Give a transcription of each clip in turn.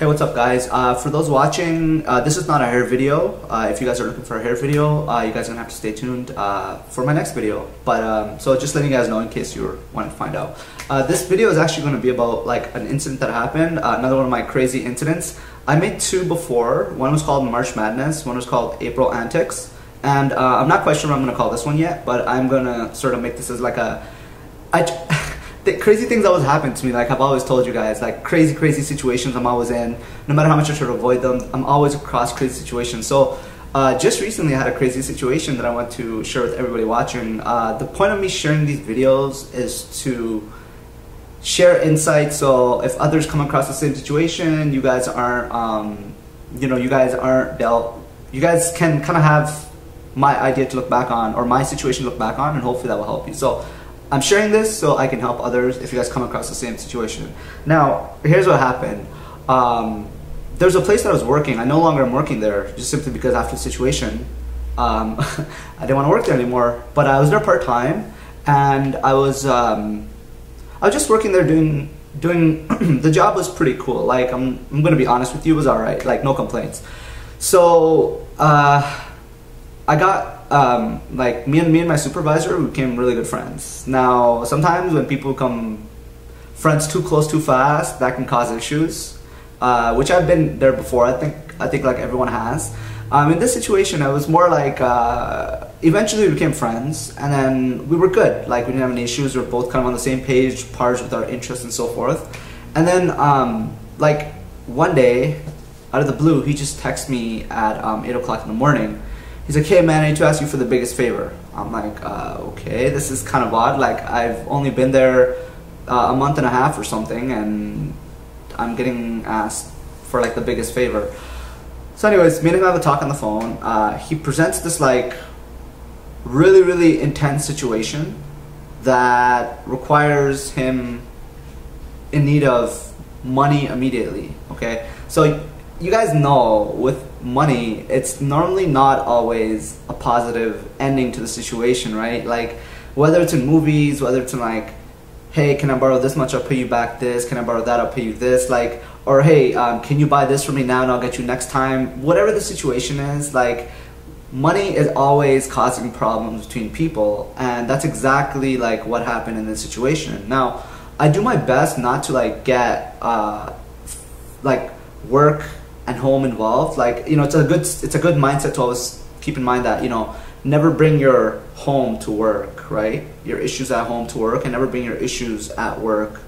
Hey, what's up guys? For those watching, this is not a hair video. If you guys are looking for a hair video, you guys are gonna have to stay tuned for my next video. But so just letting you guys know in case you were wanting to find out. This video is actually gonna be about like an incident that happened, another one of my crazy incidents. I made two before. One was called March Madness, one was called April Antics. And I'm not quite sure what I'm gonna call this one yet, but I'm gonna sort of make this as like a... The crazy things always happen to me, like I've always told you guys, like crazy situations I'm always in. No matter how much I try to avoid them, I'm always across crazy situations. So just recently I had a crazy situation that I want to share with everybody watching. The point of me sharing these videos is to share insight, so if others come across the same situation, you guys aren't, you guys can kind of have my idea to look back on, or my situation to look back on, and hopefully that will help you. So I'm sharing this so I can help others if you guys come across the same situation. Now, here's what happened. There's a place that I was working. I no longer am working there, just simply because after the situation, I didn't want to work there anymore. But I was there part-time, and I was just working there doing the job was pretty cool. Like, I'm gonna be honest with you, it was alright, like no complaints. So I got like me and my supervisor, we became really good friends. Now sometimes when people become friends too close too fast, that can cause issues, which I've been there before. I think like everyone has. In this situation it was more like eventually we became friends, and then we were good. Like, we didn't have any issues, we were both kind of on the same page, parts with our interests and so forth. And then like one day out of the blue, he just texted me at 8 o'clock in the morning. He's like, hey man, I need to ask you for the biggest favor. I'm like, okay, this is kind of odd. Like, I've only been there a month and a half or something, and I'm getting asked for like the biggest favor. So anyways, me and him have a talk on the phone. He presents this like really intense situation that requires him in need of money immediately, okay? So you guys know with money, it's normally not always a positive ending to the situation, right? Like, whether it's in movies, whether it's in like, hey, can I borrow this much, I'll pay you back this, can I borrow that, I'll pay you this, like, or hey, can you buy this for me now and I'll get you next time. Whatever the situation is, like, money is always causing problems between people, and that's exactly like what happened in this situation. Now, I do my best not to like get like work and home involved. Like, you know, it's a good mindset to always keep in mind that, you know, never bring your home to work, right? Your issues at home to work, and never bring your issues at work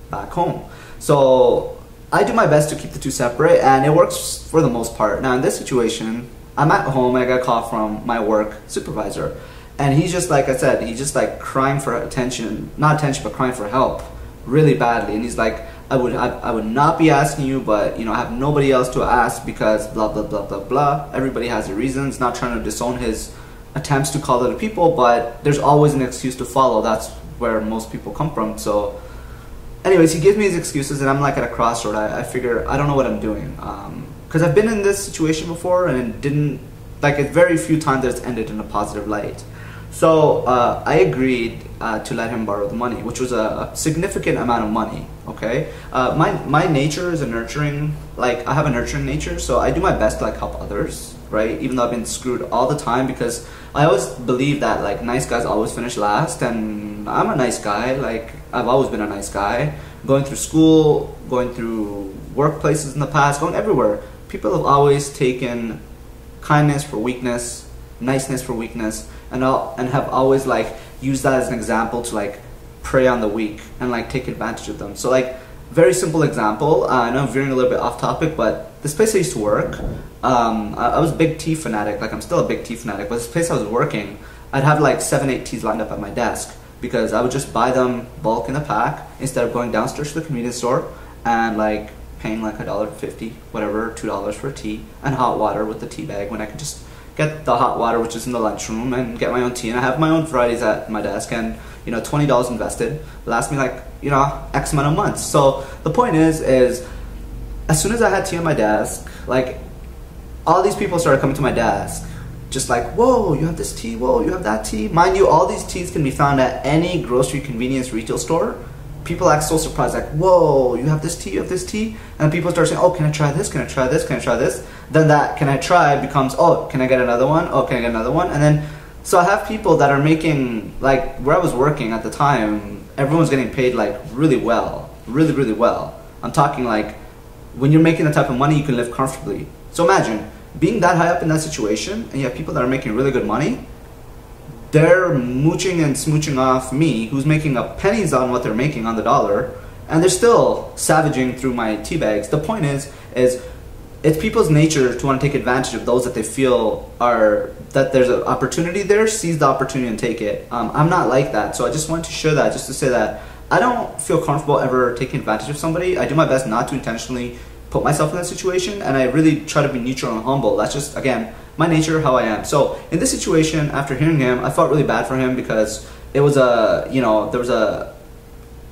back home. So I do my best to keep the two separate, and it works for the most part. Now in this situation, I'm at home and I got a call from my work supervisor, and he's just, like I said, he's just like crying for attention, not attention, but crying for help really badly. And he's like, I would not be asking you, but you know, I have nobody else to ask because blah blah blah blah blah. Everybody has their reasons. Not trying to disown his attempts to call other people, but there's always an excuse to follow. That's where most people come from. So anyways, he gives me his excuses, and I'm like at a crossroad. I figure I don't know what I'm doing, because I've been in this situation before, and it didn't, like, it's very few times that it's ended in a positive light. So I agreed to let him borrow the money, which was a significant amount of money, okay? My nature is a nurturing, like, I have a nurturing nature, so I do my best to like help others, right? Even though I've been screwed all the time, because I always believe that like nice guys always finish last, and I'm a nice guy. Like, I've always been a nice guy. Going through school, going through workplaces in the past, going everywhere, people have always taken kindness for weakness, niceness for weakness, and have always like used that as an example to like prey on the weak and like take advantage of them. So like, very simple example, I know I'm veering a little bit off topic, but this place I used to work, I was a big tea fanatic. Like, I'm still a big tea fanatic, but this place I was working, I'd have like 7-8 teas lined up at my desk, because I would just buy them bulk in a pack instead of going downstairs to the convenience store and like paying like $1.50, whatever, $2 for a tea, and hot water with the tea bag, when I could just get the hot water, which is in the lunchroom, and get my own tea. And I have my own varieties at my desk, and you know, $20 invested lasts me like, you know, X amount of months. So the point is as soon as I had tea on my desk, like, all these people started coming to my desk, just like, whoa, you have this tea, whoa, you have that tea. Mind you, all these teas can be found at any grocery convenience retail store people act so surprised, like, whoa, you have this tea, you have this tea? And people start saying, oh, can I try this, can I try this, can I try this? Then that can I try becomes, oh, can I get another one? Oh, can I get another one? And then, so I have people that are making, like, where I was working at the time, everyone's getting paid, like, really well. Really, really well. I'm talking, like, when you're making the type of money, you can live comfortably. So imagine, being that high up in that situation, and you have people that are making really good money, they're mooching and smooching off me, who's making a pennies on what they're making on the dollar, and they're still savaging through my tea bags. The point is it's people's nature to want to take advantage of those that they feel are, that there's an opportunity there, seize the opportunity and take it. I'm not like that, so I just wanted to share that, just to say that I don't feel comfortable ever taking advantage of somebody. I do my best not to intentionally put myself in that situation, and I really try to be neutral and humble. That's just, again, my nature, how I am. So in this situation, after hearing him, I felt really bad for him because it was a, you know, there was a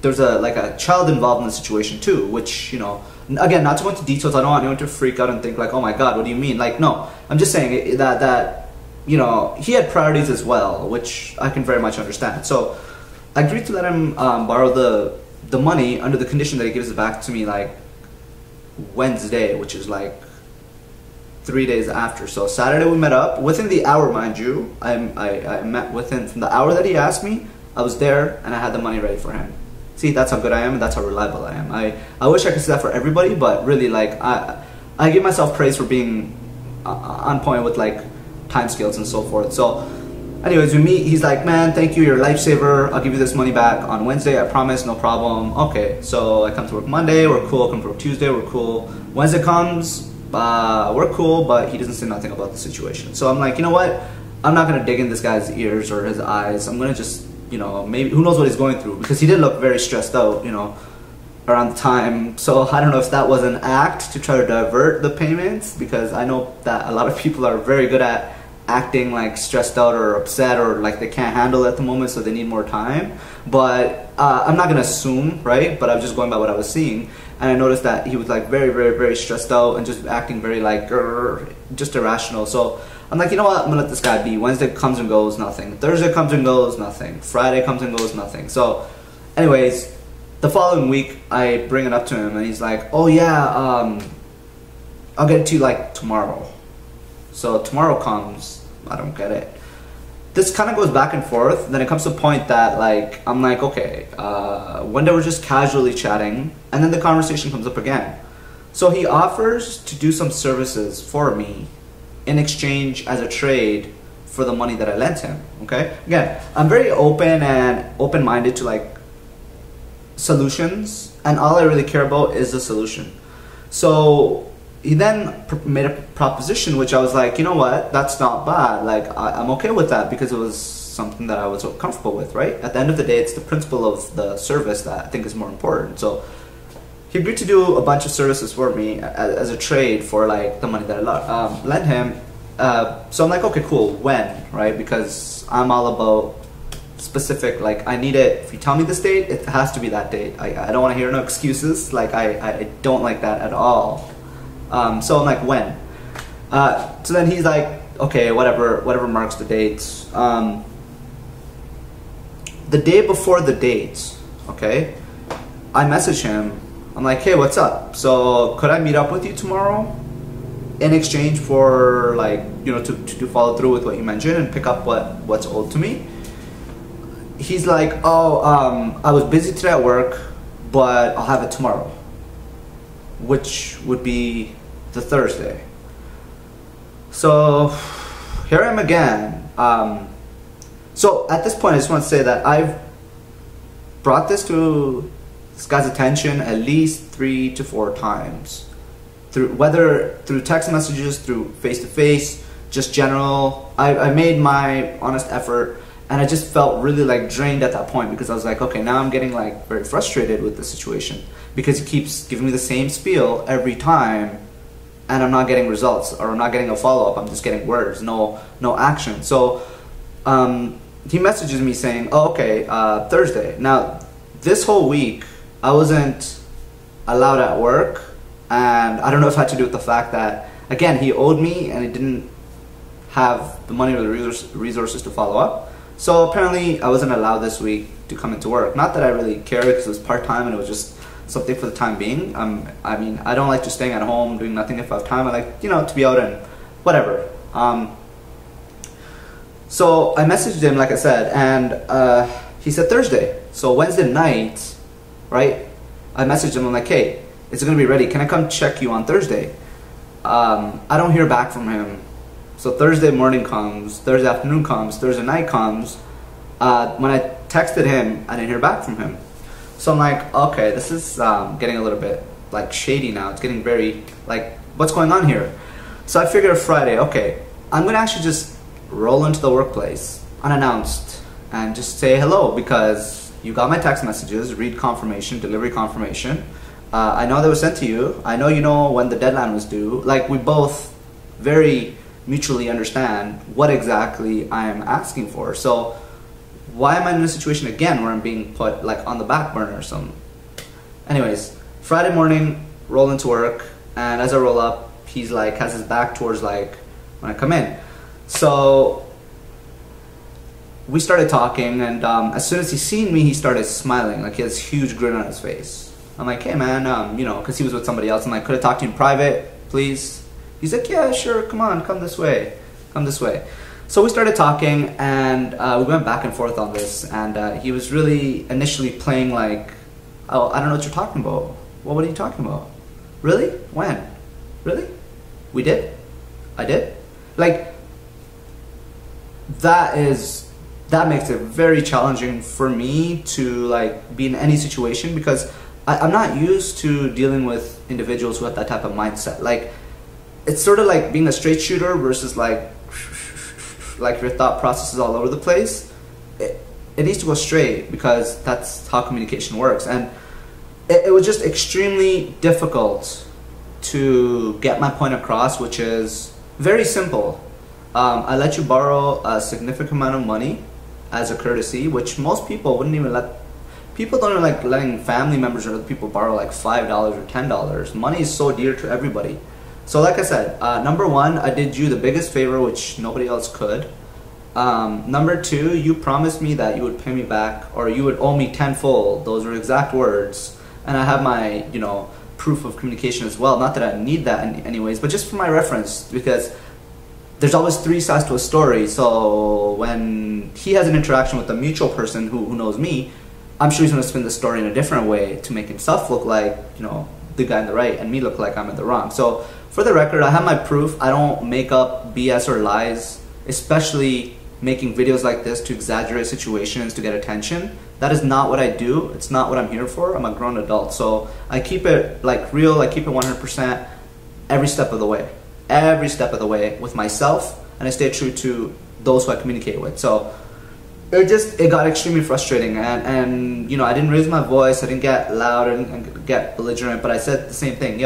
like a child involved in the situation too, which, you know, again, not to go into details, I don't want anyone to freak out and think like, oh my god, what do you mean? Like, no, I'm just saying that you know, he had priorities as well, which I can very much understand. So I agreed to let him borrow the money under the condition that he gives it back to me like Wednesday, which is like 3 days after. So Saturday we met up within the hour, mind you. I met within, from the hour that he asked me, I was there and I had the money ready for him. See, that's how good I am and that's how reliable I am. I wish I could say that for everybody, but really, like, I give myself praise for being on point with like time scales and so forth. So anyways, we meet, he's like, man, thank you, you're a lifesaver, I'll give you this money back on Wednesday, I promise, no problem. Okay, so I come to work Monday, we're cool, I come to work Tuesday, we're cool. Wednesday comes, we're cool, but he doesn't say nothing about the situation. So I'm like, you know what, I'm not gonna dig in this guy's ears or his eyes. I'm gonna just, you know, maybe, who knows what he's going through, because he did look very stressed out, you know, around the time. So I don't know if that was an act to try to divert the payments, because I know that a lot of people are very good at acting like stressed out or upset or like they can't handle it at the moment, so they need more time. But I'm not gonna assume, right? But I was just going by what I was seeing, and I noticed that he was like very, very, very stressed out and just acting very like just irrational. So I'm like, you know what, I'm gonna let this guy be. Wednesday comes and goes, nothing. Thursday comes and goes, nothing. Friday comes and goes, nothing. So anyways, the following week I bring it up to him and he's like, oh yeah, I'll get it to you like tomorrow. So tomorrow comes, I don't get it. This kind of goes back and forth. Then it comes to a point that like, I'm like, okay, one day we're just casually chatting and then the conversation comes up again. So he offers to do some services for me in exchange as a trade for the money that I lent him, okay? Again, I'm very open and open-minded to like solutions, and all I really care about is the solution. So he then made a proposition which I was like, you know what, that's not bad. Like, I'm okay with that because it was something that I was comfortable with, right? At the end of the day, it's the principle of the service that I think is more important. So he agreed to do a bunch of services for me as a trade for like the money that I lent him. So I'm like, okay, cool, when, right? Because I'm all about specific, like I need it, if you tell me this date, it has to be that date. I don't want to hear no excuses, like I don't like that at all. So I'm like, when? So then he's like, okay, whatever marks the dates. The day before the date, okay, I message him. I'm like, hey, what's up? So could I meet up with you tomorrow in exchange for like, you know, to follow through with what you mentioned and pick up what's owed to me? He's like, oh, I was busy today at work, but I'll have it tomorrow, which would be the Thursday. So here I am again. So at this point, I just want to say that I've brought this to this guy's attention at least 3 to 4 times, whether through text messages, through face-to-face, just general. I made my honest effort, and I just felt really like drained at that point, because I was like, okay, now I'm getting like very frustrated with the situation because he keeps giving me the same spiel every time, and I'm not getting results, or I'm not getting a follow-up. I'm just getting words, no action. So he messages me saying, oh, okay, Thursday. Now this whole week I wasn't allowed at work, and I don't know if it had to do with the fact that, again, he owed me and he didn't have the money or the resources to follow up. So apparently I wasn't allowed this week to come into work. Not that I really care, because it was part-time and it was just something for the time being. I mean, I don't like just staying at home doing nothing if I have time. I like, to be out and whatever. So I messaged him, like I said, and he said Thursday. So Wednesday night, right, I messaged him. I'm like, hey, is it going to be ready? Can I come check you on Thursday? I don't hear back from him. So Thursday morning comes, Thursday afternoon comes, Thursday night comes. When I texted him, I didn't hear back from him. So I'm like, okay, this is getting a little bit like shady now. It's getting very like, what's going on here? So I figured Friday, okay, I'm gonna actually just roll into the workplace unannounced and just say hello, because you got my text messages, read confirmation, delivery confirmation. I know they were sent to you. I know you know when the deadline was due. Like, we both very mutually understand what exactly I am asking for. So why am I in a situation again where I'm being put like on the back burner or something? Anyways, Friday morning, roll into work, and as I roll up, he's like, has his back towards like when I come in. So we started talking, and as soon as he seen me, he started smiling. Like, he has a huge grin on his face. I'm like, hey man, because he was with somebody else. I'm like, could I talk to you in private, please? He's like, yeah, sure, come on, come this way, come this way. So we started talking, and we went back and forth on this, and he was really initially playing like, oh, I don't know what you're talking about. Well, what are you talking about? Really? When? Really? We did? I did? Like, that makes it very challenging for me to like be in any situation, because I'm not used to dealing with individuals who have that type of mindset. Like, it's sort of like being a straight shooter versus like your thought process is all over the place. It needs to go straight, because that's how communication works. And it was just extremely difficult to get my point across, which is very simple. I let you borrow a significant amount of money as a courtesy, which most people wouldn't even let. People don't even like letting family members or other people borrow like $5 or $10. Money is so dear to everybody. So like I said, number one, I did you the biggest favor, which nobody else could. Number two, you promised me that you would pay me back, or you would owe me tenfold. Those were exact words. And I have my, proof of communication as well. Not that I need that anyways, but just for my reference, because there's always three sides to a story. So when he has an interaction with a mutual person who knows me, I'm sure he's going to spin the story in a different way to make himself look like, the guy in the right, and me look like I'm in the wrong. So for the record, I have my proof. I don't make up BS or lies, especially making videos like this to exaggerate situations to get attention. That is not what I do. It's not what I'm here for. I'm a grown adult. So I keep it like real. I keep it 100% every step of the way. Every step of the way with myself, and I stay true to those who I communicate with. So it got extremely frustrating, and I didn't raise my voice, I didn't get loud, I didn't get belligerent, but I said the same thing.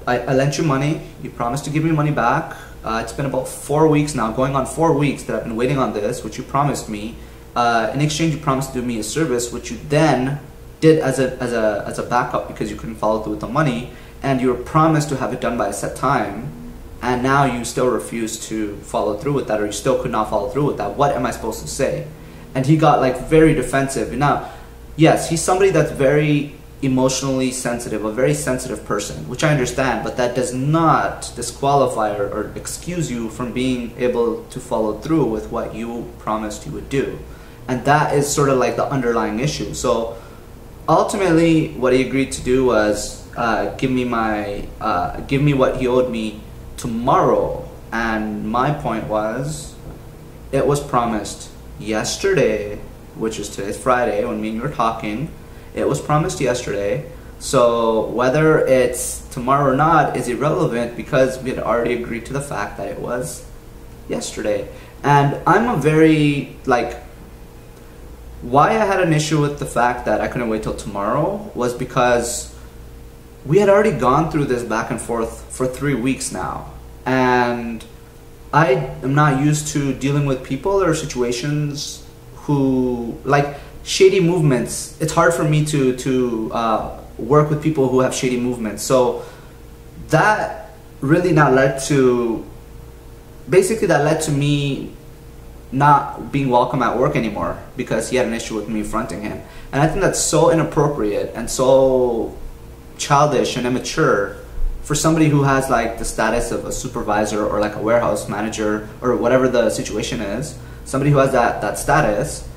I lent you money, you promised to give me money back. It's been about 4 weeks now, going on 4 weeks that I've been waiting on this, which you promised me. In exchange, you promised to do me a service, which you then did as a backup because you couldn't follow through with the money, and you were promised to have it done by a set time. And now you still refuse to follow through with that, or you still could not follow through with that. What am I supposed to say? And he got like very defensive. And now, yes, he's somebody that's very emotionally sensitive, a very sensitive person, which I understand, but that does not disqualify or excuse you from being able to follow through with what you promised you would do. And that is sort of like the underlying issue. So ultimately, what he agreed to do was give me what he owed me tomorrow. And my point was, it was promised yesterday, which is today's Friday when me and you were talking. It was promised yesterday, so whether it's tomorrow or not is irrelevant, because we had already agreed to the fact that it was yesterday. And I'm a very why I had an issue with the fact that I couldn't wait till tomorrow was because we had already gone through this back and forth for 3 weeks now, and I am not used to dealing with people or situations who shady movements. It's hard for me to work with people who have shady movements. So that really led to me not being welcome at work anymore because he had an issue with me fronting him. And I think that's so inappropriate and so childish and immature for somebody who has like the status of a supervisor or like a warehouse manager or whatever the situation is, somebody who has that status,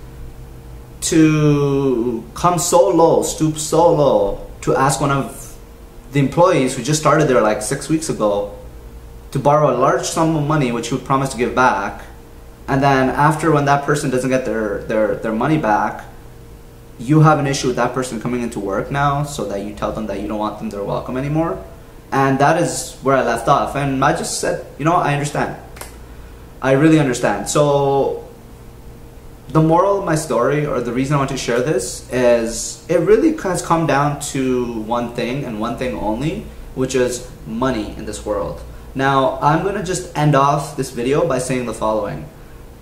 to come so low, stoop so low to ask one of the employees who just started there like 6 weeks ago to borrow a large sum of money which he would promise to give back, and then after, when that person doesn't get their money back, you have an issue with that person coming into work now, so that you tell them that you don't want them there welcome anymore. And that is where I left off, and I just said, you know, I understand. I really understand. So the moral of my story, or the reason I want to share this, is it really has come down to one thing and one thing only, which is money in this world. Now, I'm going to just end off this video by saying the following.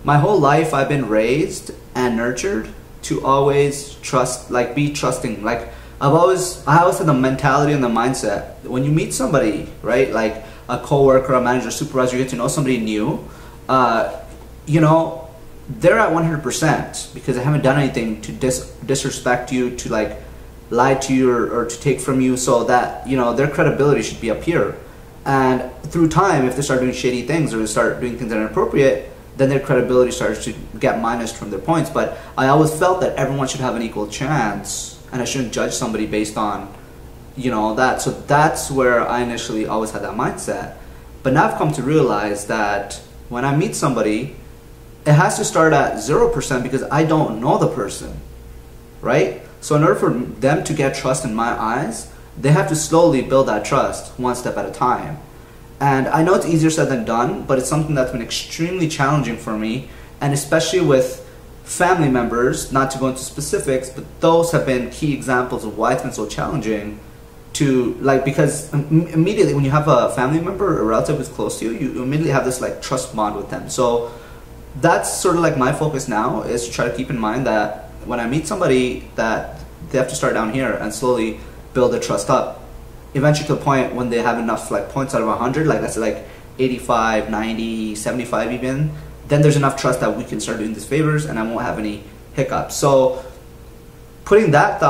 My whole life I've been raised and nurtured to always trust, like be trusting. Like I always had the mentality and the mindset, when you meet somebody, right, like a coworker, a manager, supervisor, you get to know somebody new, you know, they're at 100% because they haven't done anything to disrespect you, to like lie to you or to take from you, so that, you know, their credibility should be up here. And through time, if they start doing shady things or they start doing things that are inappropriate, then their credibility starts to get minused from their points. But I always felt that everyone should have an equal chance, and I shouldn't judge somebody based on, you know, that. So that's where I initially always had that mindset. But now I've come to realize that when I meet somebody, it has to start at 0% because I don't know the person, right? So in order for them to get trust in my eyes, they have to slowly build that trust one step at a time. And I know it's easier said than done, but it's something that's been extremely challenging for me, and especially with family members, not to go into specifics, but those have been key examples of why it's been so challenging to, like, because immediately when you have a family member or a relative who's close to you, you immediately have this like trust bond with them. So that's sort of like my focus now, is to try to keep in mind that when I meet somebody, that they have to start down here and slowly build their trust up. Eventually to a point when they have enough like points out of 100, like let's say like 85, 90, 75 even, then there's enough trust that we can start doing these favors and I won't have any hiccups. So putting that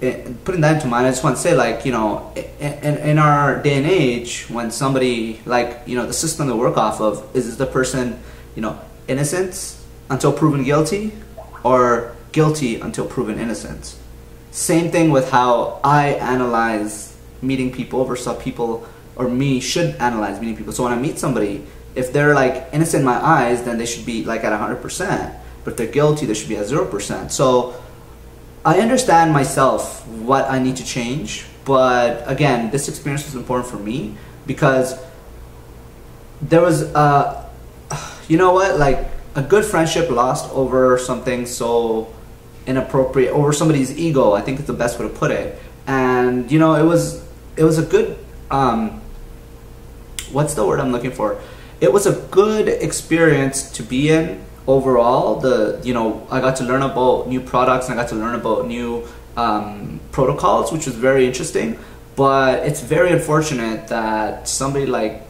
into mind, I just want to say, like, you know, in our day and age, when somebody, like, you know, the system they work off of is the person, you know, innocent until proven guilty or guilty until proven innocent. Same thing with how I analyze meeting people versus how people, or me, should analyze meeting people. So when I meet somebody, if they're like innocent in my eyes, then they should be like at 100%, but if they're guilty, they should be at 0%. So I understand myself what I need to change, but again, this experience was important for me because there was you know what, like a good friendship lost over something so inappropriate, over somebody's ego, I think is the best way to put it. And you know, it was a good, what's the word I'm looking for? It was a good experience to be in overall. You know, I got to learn about new products and I got to learn about new protocols, which was very interesting. But it's very unfortunate that somebody like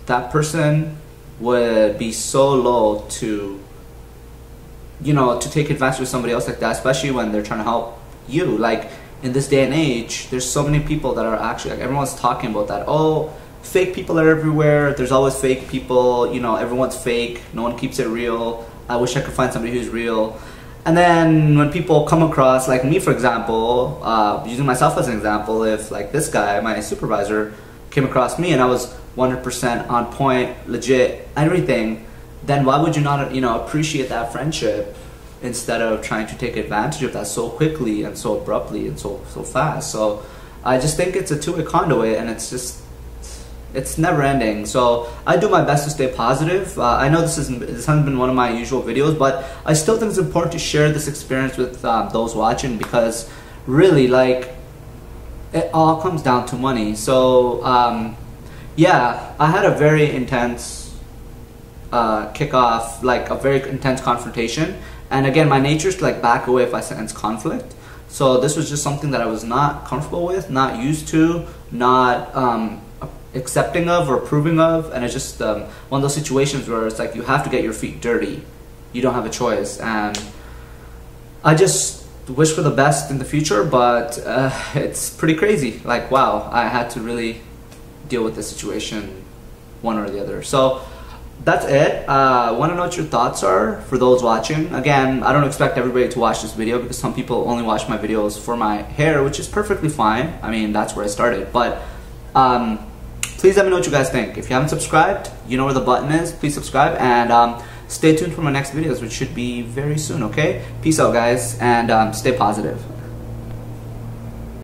that person would be so low to, you know, to take advantage of somebody else like that, especially when they're trying to help you. Like, in this day and age, there's so many people that are actually, like, everyone's talking about that. Oh, fake people are everywhere. There's always fake people. You know, everyone's fake. No one keeps it real. I wish I could find somebody who's real. And then when people come across, like me, for example, using myself as an example, if like this guy, my supervisor, came across me and I was 100% on point, legit, everything, then why would you not, you know, appreciate that friendship instead of trying to take advantage of that so quickly and so abruptly and so fast? So I just think it's a two-way conduit, and it's never ending. So I do my best to stay positive. I know this hasn't been one of my usual videos, but I still think it's important to share this experience with those watching, because really, like, it all comes down to money. So yeah, I had a very intense kickoff, like a very intense confrontation. And again, my nature is to like back away if I sense conflict. So this was just something that I was not comfortable with, not used to, not accepting of or approving of. And it's just one of those situations where it's like you have to get your feet dirty you don't have a choice. And I just wish for the best in the future, but it's pretty crazy. Like, wow, I had to really deal with the situation, one or the other. So that's it. Want to know what your thoughts are for those watching. Again, I don't expect everybody to watch this video because some people only watch my videos for my hair, which is perfectly fine. I mean, that's where I started. But please let me know what you guys think. If you haven't subscribed, you know where the button is. Please subscribe, and stay tuned for my next videos, which should be very soon, okay? Peace out, guys, and stay positive.